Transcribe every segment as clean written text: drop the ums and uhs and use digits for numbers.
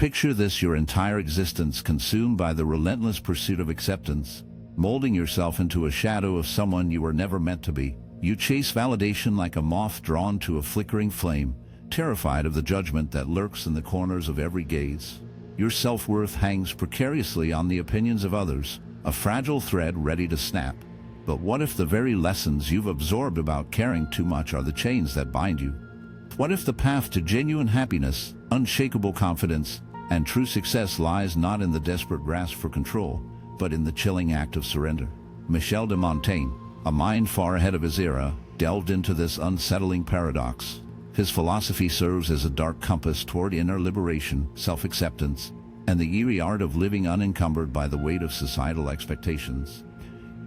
Picture this: your entire existence consumed by the relentless pursuit of acceptance, molding yourself into a shadow of someone you were never meant to be. You chase validation like a moth drawn to a flickering flame, terrified of the judgment that lurks in the corners of every gaze. Your self-worth hangs precariously on the opinions of others, a fragile thread ready to snap. But what if the very lessons you've absorbed about caring too much are the chains that bind you? What if the path to genuine happiness, unshakable confidence, and true success lies not in the desperate grasp for control, but in the chilling act of surrender? Michel de Montaigne, a mind far ahead of his era, delved into this unsettling paradox. His philosophy serves as a dark compass toward inner liberation, self-acceptance, and the eerie art of living unencumbered by the weight of societal expectations.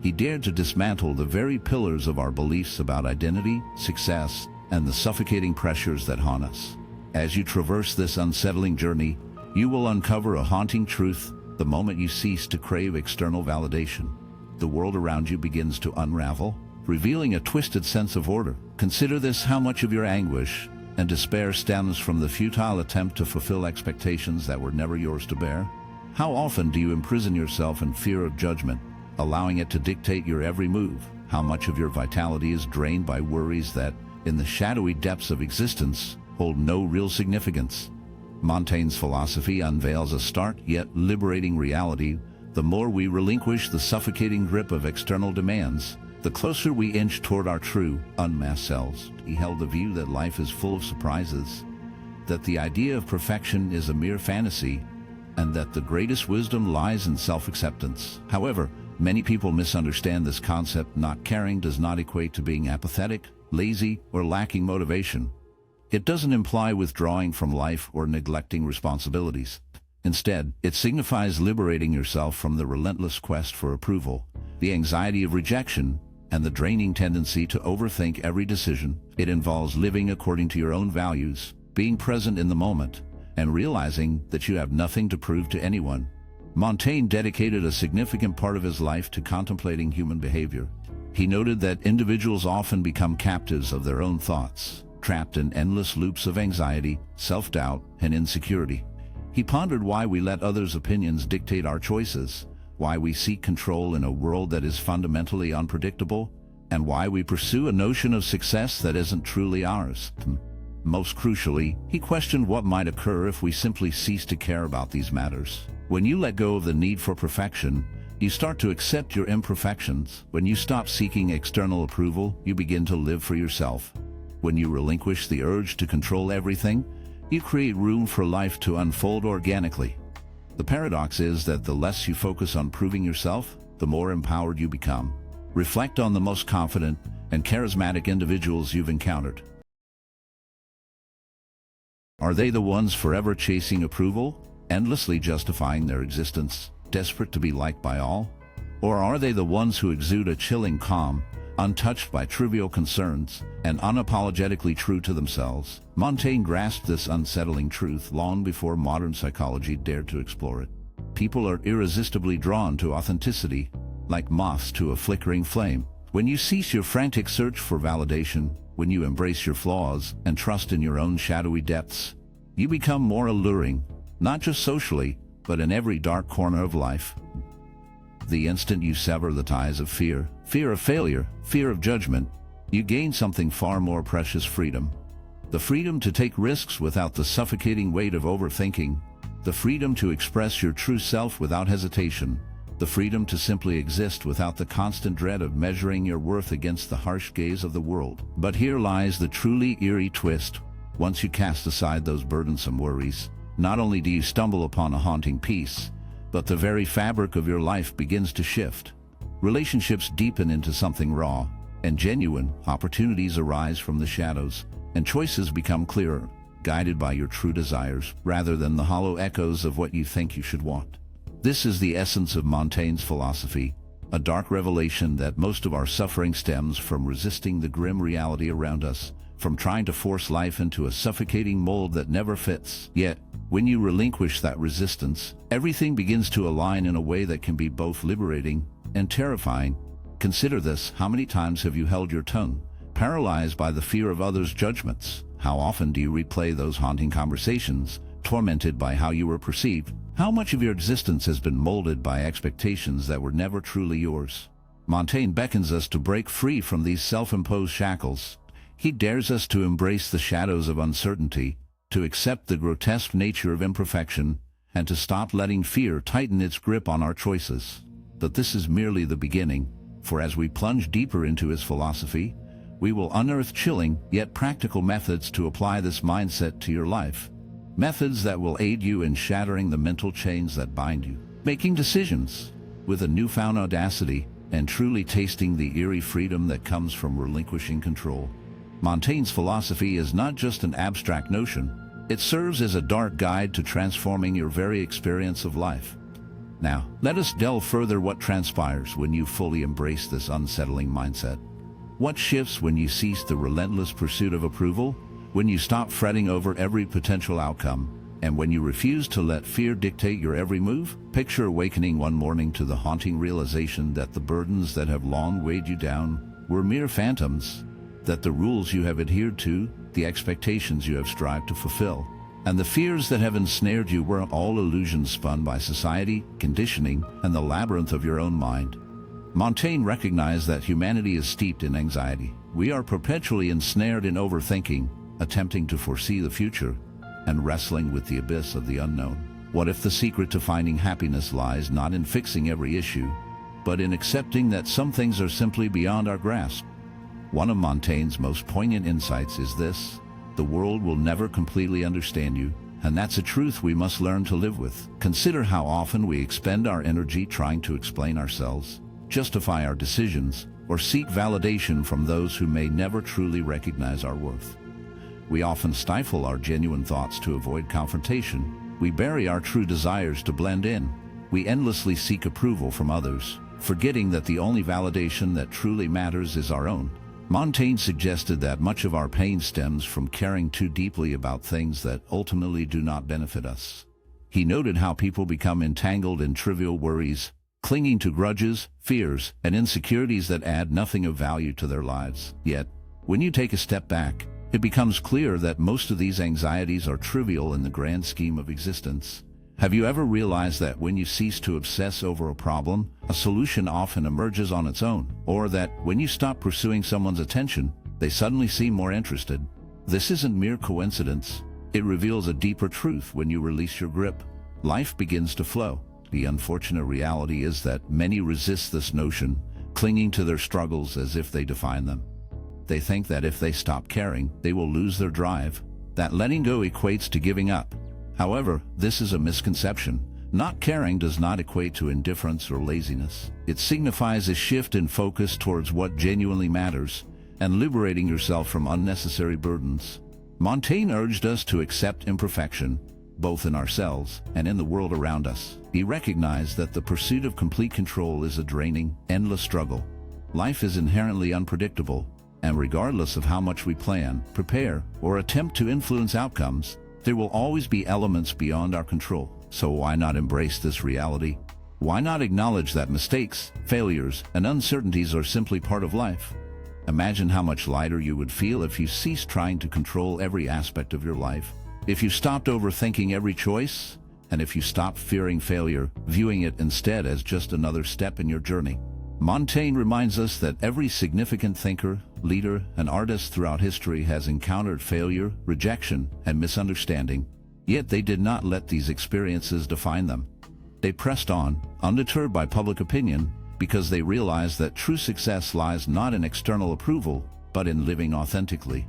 He dared to dismantle the very pillars of our beliefs about identity, success, and the suffocating pressures that haunt us. As you traverse this unsettling journey, you will uncover a haunting truth: the moment you cease to crave external validation, the world around you begins to unravel, revealing a twisted sense of order. Consider this: how much of your anguish and despair stems from the futile attempt to fulfill expectations that were never yours to bear? How often do you imprison yourself in fear of judgment, allowing it to dictate your every move? How much of your vitality is drained by worries that, in the shadowy depths of existence, hold no real significance? Montaigne's philosophy unveils a stark yet liberating reality: the more we relinquish the suffocating grip of external demands, the closer we inch toward our true, unmasked selves. He held the view that life is full of surprises, that the idea of perfection is a mere fantasy, and that the greatest wisdom lies in self-acceptance. However, many people misunderstand this concept. Not caring does not equate to being apathetic, lazy, or lacking motivation. It doesn't imply withdrawing from life or neglecting responsibilities. Instead, it signifies liberating yourself from the relentless quest for approval, the anxiety of rejection, and the draining tendency to overthink every decision. It involves living according to your own values, being present in the moment, and realizing that you have nothing to prove to anyone. Montaigne dedicated a significant part of his life to contemplating human behavior. He noted that individuals often become captives of their own thoughts, trapped in endless loops of anxiety, self-doubt, and insecurity. He pondered why we let others' opinions dictate our choices, why we seek control in a world that is fundamentally unpredictable, and why we pursue a notion of success that isn't truly ours. Most crucially, he questioned what might occur if we simply cease to care about these matters. When you let go of the need for perfection, you start to accept your imperfections. When you stop seeking external approval, you begin to live for yourself. When you relinquish the urge to control everything, you create room for life to unfold organically. The paradox is that the less you focus on proving yourself, the more empowered you become. Reflect on the most confident and charismatic individuals you've encountered. Are they the ones forever chasing approval, endlessly justifying their existence, desperate to be liked by all? Or are they the ones who exude a chilling calm, untouched by trivial concerns, and unapologetically true to themselves? Montaigne grasped this unsettling truth long before modern psychology dared to explore it. People are irresistibly drawn to authenticity, like moths to a flickering flame. When you cease your frantic search for validation, when you embrace your flaws and trust in your own shadowy depths, you become more alluring, not just socially, but in every dark corner of life. The instant you sever the ties of fear, fear of failure, fear of judgment, you gain something far more precious: freedom. The freedom to take risks without the suffocating weight of overthinking, the freedom to express your true self without hesitation, the freedom to simply exist without the constant dread of measuring your worth against the harsh gaze of the world. But here lies the truly eerie twist. Once you cast aside those burdensome worries, not only do you stumble upon a haunting peace, but the very fabric of your life begins to shift. Relationships deepen into something raw and genuine, opportunities arise from the shadows, and choices become clearer, guided by your true desires rather than the hollow echoes of what you think you should want. This is the essence of Montaigne's philosophy, a dark revelation that most of our suffering stems from resisting the grim reality around us, from trying to force life into a suffocating mold that never fits. Yet, when you relinquish that resistance, everything begins to align in a way that can be both liberating and terrifying. Consider this: how many times have you held your tongue, paralyzed by the fear of others' judgments? How often do you replay those haunting conversations, tormented by how you were perceived? How much of your existence has been molded by expectations that were never truly yours? Montaigne beckons us to break free from these self-imposed shackles. He dares us to embrace the shadows of uncertainty, to accept the grotesque nature of imperfection, and to stop letting fear tighten its grip on our choices. But this is merely the beginning, for as we plunge deeper into his philosophy, we will unearth chilling yet practical methods to apply this mindset to your life. Methods that will aid you in shattering the mental chains that bind you, making decisions with a newfound audacity, and truly tasting the eerie freedom that comes from relinquishing control. Montaigne's philosophy is not just an abstract notion. It serves as a dark guide to transforming your very experience of life. Now, let us delve further. What transpires when you fully embrace this unsettling mindset? What shifts when you cease the relentless pursuit of approval? When you stop fretting over every potential outcome? And when you refuse to let fear dictate your every move? Picture awakening one morning to the haunting realization that the burdens that have long weighed you down were mere phantoms, that the rules you have adhered to, the expectations you have strived to fulfill, and the fears that have ensnared you were all illusions spun by society, conditioning, and the labyrinth of your own mind. Montaigne recognized that humanity is steeped in anxiety. We are perpetually ensnared in overthinking, attempting to foresee the future, and wrestling with the abyss of the unknown. What if the secret to finding happiness lies not in fixing every issue, but in accepting that some things are simply beyond our grasp? One of Montaigne's most poignant insights is this: the world will never completely understand you, and that's a truth we must learn to live with. Consider how often we expend our energy trying to explain ourselves, justify our decisions, or seek validation from those who may never truly recognize our worth. We often stifle our genuine thoughts to avoid confrontation. We bury our true desires to blend in. We endlessly seek approval from others, forgetting that the only validation that truly matters is our own. Montaigne suggested that much of our pain stems from caring too deeply about things that ultimately do not benefit us. He noted how people become entangled in trivial worries, clinging to grudges, fears, and insecurities that add nothing of value to their lives. Yet, when you take a step back, it becomes clear that most of these anxieties are trivial in the grand scheme of existence. Have you ever realized that when you cease to obsess over a problem, a solution often emerges on its own? Or that when you stop pursuing someone's attention, they suddenly seem more interested? This isn't mere coincidence. It reveals a deeper truth. When you release your grip, life begins to flow. The unfortunate reality is that many resist this notion, clinging to their struggles as if they define them. They think that if they stop caring, they will lose their drive, that letting go equates to giving up. However, this is a misconception. Not caring does not equate to indifference or laziness. It signifies a shift in focus towards what genuinely matters and liberating yourself from unnecessary burdens. Montaigne urged us to accept imperfection, both in ourselves and in the world around us. He recognized that the pursuit of complete control is a draining, endless struggle. Life is inherently unpredictable, and regardless of how much we plan, prepare, or attempt to influence outcomes, there will always be elements beyond our control. So why not embrace this reality? Why not acknowledge that mistakes, failures, and uncertainties are simply part of life? Imagine how much lighter you would feel if you ceased trying to control every aspect of your life, if you stopped overthinking every choice, and if you stopped fearing failure, viewing it instead as just another step in your journey. Montaigne reminds us that every significant thinker, leader, and artist throughout history has encountered failure, rejection, and misunderstanding. Yet they did not let these experiences define them. They pressed on, undeterred by public opinion, because they realized that true success lies not in external approval, but in living authentically.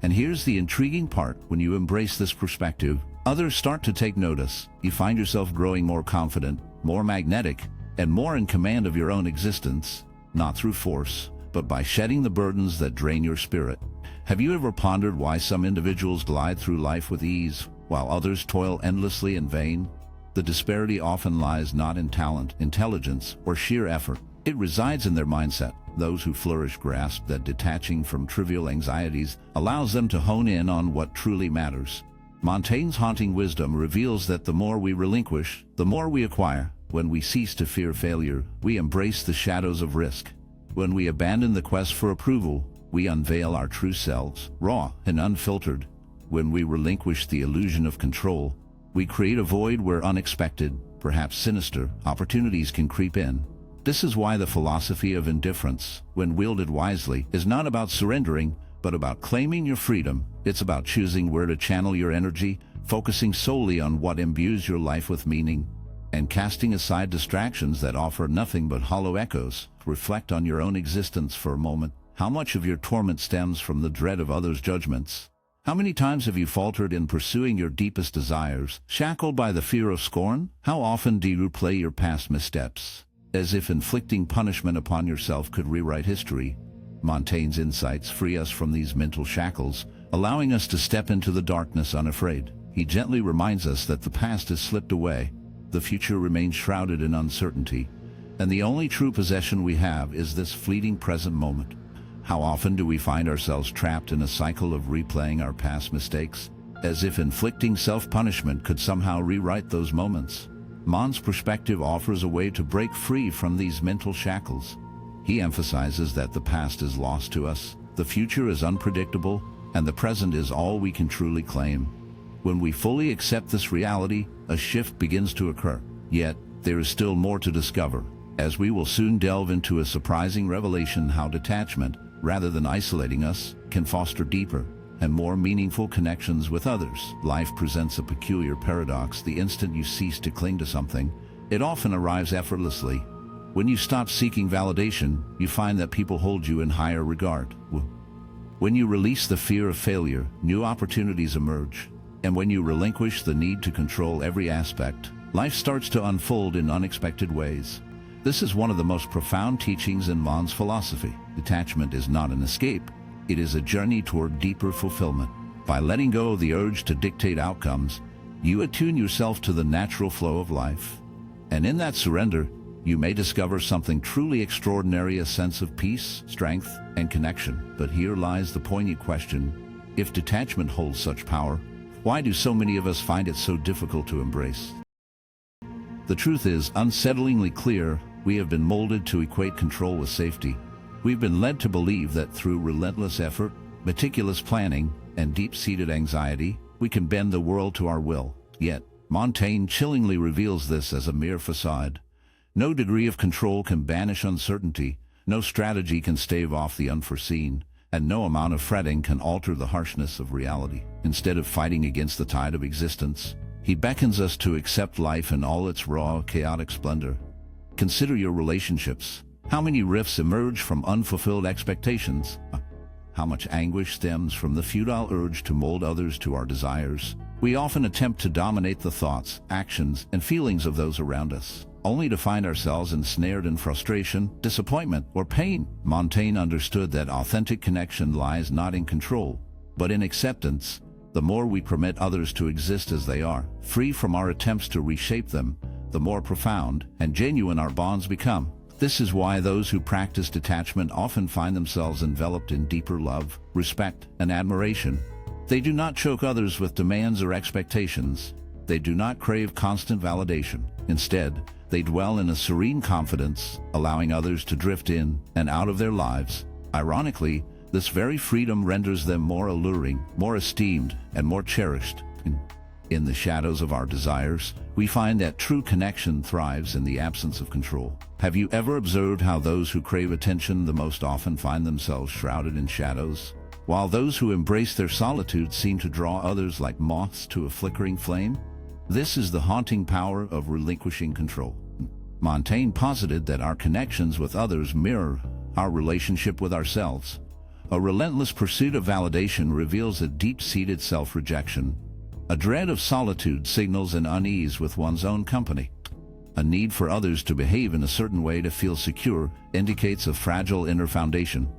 And here's the intriguing part: when you embrace this perspective, others start to take notice. You find yourself growing more confident, more magnetic, and more in command of your own existence, not through force, but by shedding the burdens that drain your spirit. Have you ever pondered why some individuals glide through life with ease, while others toil endlessly in vain? The disparity often lies not in talent, intelligence, or sheer effort. It resides in their mindset. Those who flourish grasp that detaching from trivial anxieties allows them to hone in on what truly matters. Montaigne's haunting wisdom reveals that the more we relinquish, the more we acquire. When we cease to fear failure, we embrace the shadows of risk. When we abandon the quest for approval, we unveil our true selves, raw and unfiltered. When we relinquish the illusion of control, We create a void where unexpected, perhaps sinister, opportunities can creep in. This is why the philosophy of indifference, when wielded wisely, is not about surrendering, but about claiming your freedom. It's about choosing where to channel your energy, focusing solely on what imbues your life with meaning, and casting aside distractions that offer nothing but hollow echoes. Reflect on your own existence for a moment. How much of your torment stems from the dread of others' judgments? How many times have you faltered in pursuing your deepest desires, shackled by the fear of scorn? How often do you replay your past missteps, as if inflicting punishment upon yourself could rewrite history? Montaigne's insights free us from these mental shackles, allowing us to step into the darkness unafraid. He gently reminds us that the past has slipped away, the future remains shrouded in uncertainty, and the only true possession we have is this fleeting present moment. How often do we find ourselves trapped in a cycle of replaying our past mistakes, as if inflicting self-punishment could somehow rewrite those moments? Montaign's perspective offers a way to break free from these mental shackles. He emphasizes that the past is lost to us, the future is unpredictable, and the present is all we can truly claim. When we fully accept this reality, a shift begins to occur. Yet, there is still more to discover, as we will soon delve into a surprising revelation: how detachment, rather than isolating us, can foster deeper and more meaningful connections with others. Life presents a peculiar paradox. The instant you cease to cling to something, it often arrives effortlessly. When you stop seeking validation, you find that people hold you in higher regard. When you release the fear of failure, new opportunities emerge. And when you relinquish the need to control every aspect, life starts to unfold in unexpected ways. This is one of the most profound teachings in Montaign's philosophy. Detachment is not an escape. It is a journey toward deeper fulfillment. By letting go of the urge to dictate outcomes, you attune yourself to the natural flow of life. And in that surrender, you may discover something truly extraordinary: a sense of peace, strength, and connection. But here lies the poignant question: if detachment holds such power, why do so many of us find it so difficult to embrace? The truth is unsettlingly clear. We have been molded to equate control with safety. We've been led to believe that through relentless effort, meticulous planning, and deep-seated anxiety, we can bend the world to our will. Yet, Montaigne chillingly reveals this as a mere facade. No degree of control can banish uncertainty, no strategy can stave off the unforeseen, and no amount of fretting can alter the harshness of reality. Instead of fighting against the tide of existence, he beckons us to accept life in all its raw, chaotic splendor. Consider your relationships. How many rifts emerge from unfulfilled expectations? How much anguish stems from the futile urge to mold others to our desires? We often attempt to dominate the thoughts, actions, and feelings of those around us, only to find ourselves ensnared in frustration, disappointment, or pain. Montaigne understood that authentic connection lies not in control, but in acceptance. The more we permit others to exist as they are, free from our attempts to reshape them, the more profound and genuine our bonds become. This is why those who practice detachment often find themselves enveloped in deeper love, respect, and admiration. They do not choke others with demands or expectations. They do not crave constant validation. Instead, they dwell in a serene confidence, allowing others to drift in and out of their lives. Ironically, this very freedom renders them more alluring, more esteemed, and more cherished. In the shadows of our desires, we find that true connection thrives in the absence of control. Have you ever observed how those who crave attention the most often find themselves shrouded in shadows, while those who embrace their solitude seem to draw others like moths to a flickering flame? This is the haunting power of relinquishing control. Montaigne posited that our connections with others mirror our relationship with ourselves. A relentless pursuit of validation reveals a deep-seated self-rejection. A dread of solitude signals an unease with one's own company. A need for others to behave in a certain way to feel secure indicates a fragile inner foundation.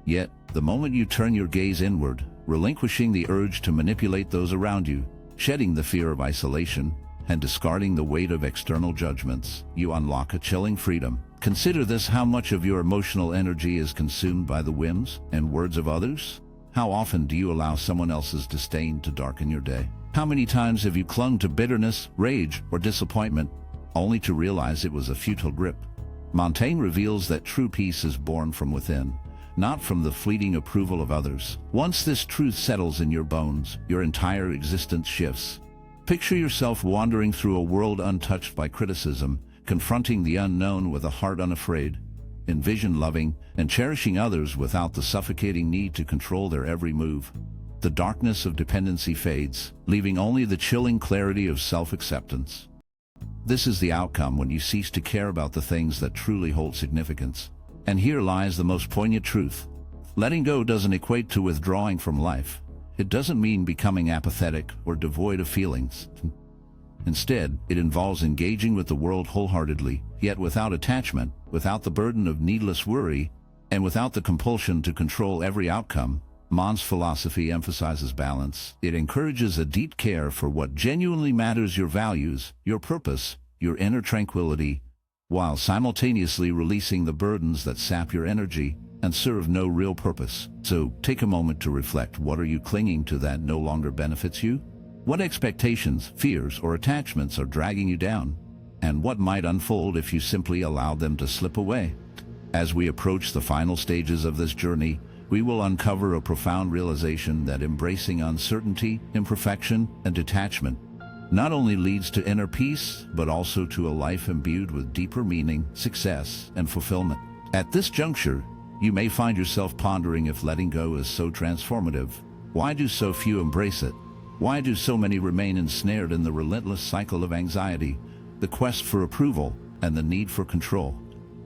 Yet, the moment you turn your gaze inward, relinquishing the urge to manipulate those around you, shedding the fear of isolation, and discarding the weight of external judgments, you unlock a chilling freedom. Consider this: how much of your emotional energy is consumed by the whims and words of others? How often do you allow someone else's disdain to darken your day? How many times have you clung to bitterness, rage, or disappointment, only to realize it was a futile grip? Montaigne reveals that true peace is born from within, not from the fleeting approval of others. Once this truth settles in your bones, your entire existence shifts. Picture yourself wandering through a world untouched by criticism, confronting the unknown with a heart unafraid. Envision loving and cherishing others without the suffocating need to control their every move. The darkness of dependency fades, leaving only the chilling clarity of self-acceptance. This is the outcome when you cease to care about the things that truly hold significance. And here lies the most poignant truth. Letting go doesn't equate to withdrawing from life. It doesn't mean becoming apathetic or devoid of feelings. Instead, it involves engaging with the world wholeheartedly, yet without attachment, without the burden of needless worry, and without the compulsion to control every outcome. Montaign's philosophy emphasizes balance. It encourages a deep care for what genuinely matters: your values, your purpose, your inner tranquility, while simultaneously releasing the burdens that sap your energy and serve no real purpose. So, take a moment to reflect. What are you clinging to that no longer benefits you? What expectations, fears, or attachments are dragging you down? And what might unfold if you simply allowed them to slip away? As we approach the final stages of this journey, we will uncover a profound realization that embracing uncertainty, imperfection, and detachment not only leads to inner peace, but also to a life imbued with deeper meaning, success, and fulfillment. At this juncture, you may find yourself pondering, if letting go is so transformative, why do so few embrace it? Why do so many remain ensnared in the relentless cycle of anxiety, the quest for approval, and the need for control?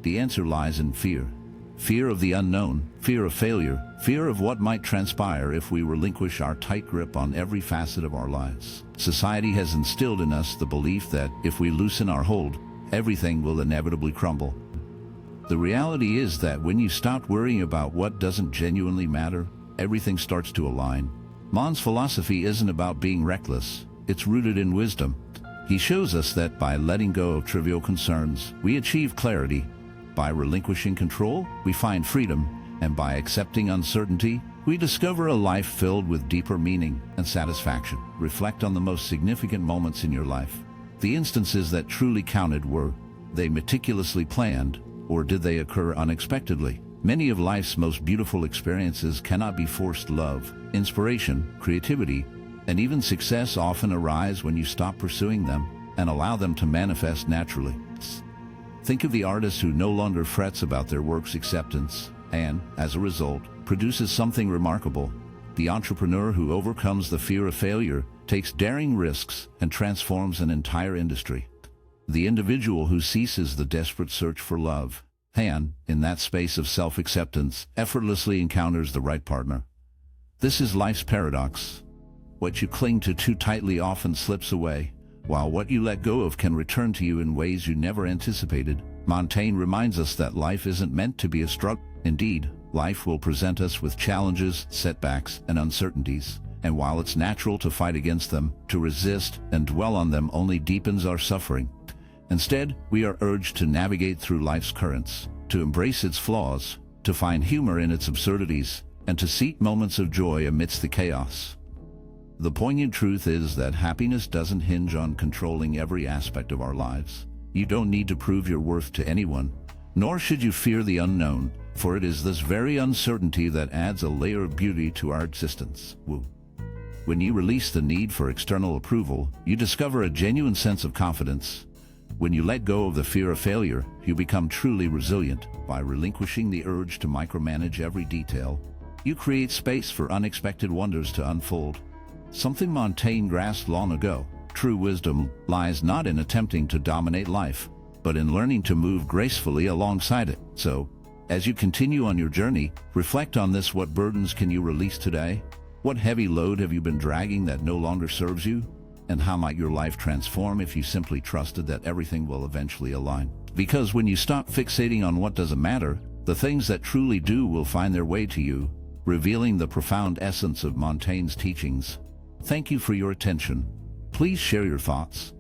The answer lies in fear. Fear of the unknown, fear of failure, fear of what might transpire if we relinquish our tight grip on every facet of our lives. Society has instilled in us the belief that if we loosen our hold, everything will inevitably crumble. The reality is that when you stop worrying about what doesn't genuinely matter, everything starts to align. Montaign's philosophy isn't about being reckless, it's rooted in wisdom. He shows us that by letting go of trivial concerns, we achieve clarity. By relinquishing control, we find freedom. And by accepting uncertainty, we discover a life filled with deeper meaning and satisfaction. Reflect on the most significant moments in your life. The instances that truly counted, were they meticulously planned, or did they occur unexpectedly? Many of life's most beautiful experiences cannot be forced. Love, inspiration, creativity, and even success often arise when you stop pursuing them and allow them to manifest naturally. Think of the artist who no longer frets about their work's acceptance and, as a result, produces something remarkable. The entrepreneur who overcomes the fear of failure, takes daring risks, and transforms an entire industry. The individual who ceases the desperate search for love, and, in that space of self-acceptance, effortlessly encounters the right partner. This is life's paradox. What you cling to too tightly often slips away, while what you let go of can return to you in ways you never anticipated. Montaigne reminds us that life isn't meant to be a struggle. Indeed, life will present us with challenges, setbacks, and uncertainties. And while it's natural to fight against them, to resist and dwell on them only deepens our suffering. Instead, we are urged to navigate through life's currents, to embrace its flaws, to find humor in its absurdities, and to seek moments of joy amidst the chaos. The poignant truth is that happiness doesn't hinge on controlling every aspect of our lives. You don't need to prove your worth to anyone, nor should you fear the unknown, for it is this very uncertainty that adds a layer of beauty to our existence. When you release the need for external approval, you discover a genuine sense of confidence. When you let go of the fear of failure, you become truly resilient. By relinquishing the urge to micromanage every detail, you create space for unexpected wonders to unfold. Something Montaigne grasped long ago. True wisdom lies not in attempting to dominate life, but in learning to move gracefully alongside it. So, as you continue on your journey, reflect on this. What burdens can you release today? What heavy load have you been dragging that no longer serves you? And how might your life transform if you simply trusted that everything will eventually align? Because when you stop fixating on what doesn't matter, the things that truly do will find their way to you, revealing the profound essence of Montaigne's teachings. Thank you for your attention. Please share your thoughts.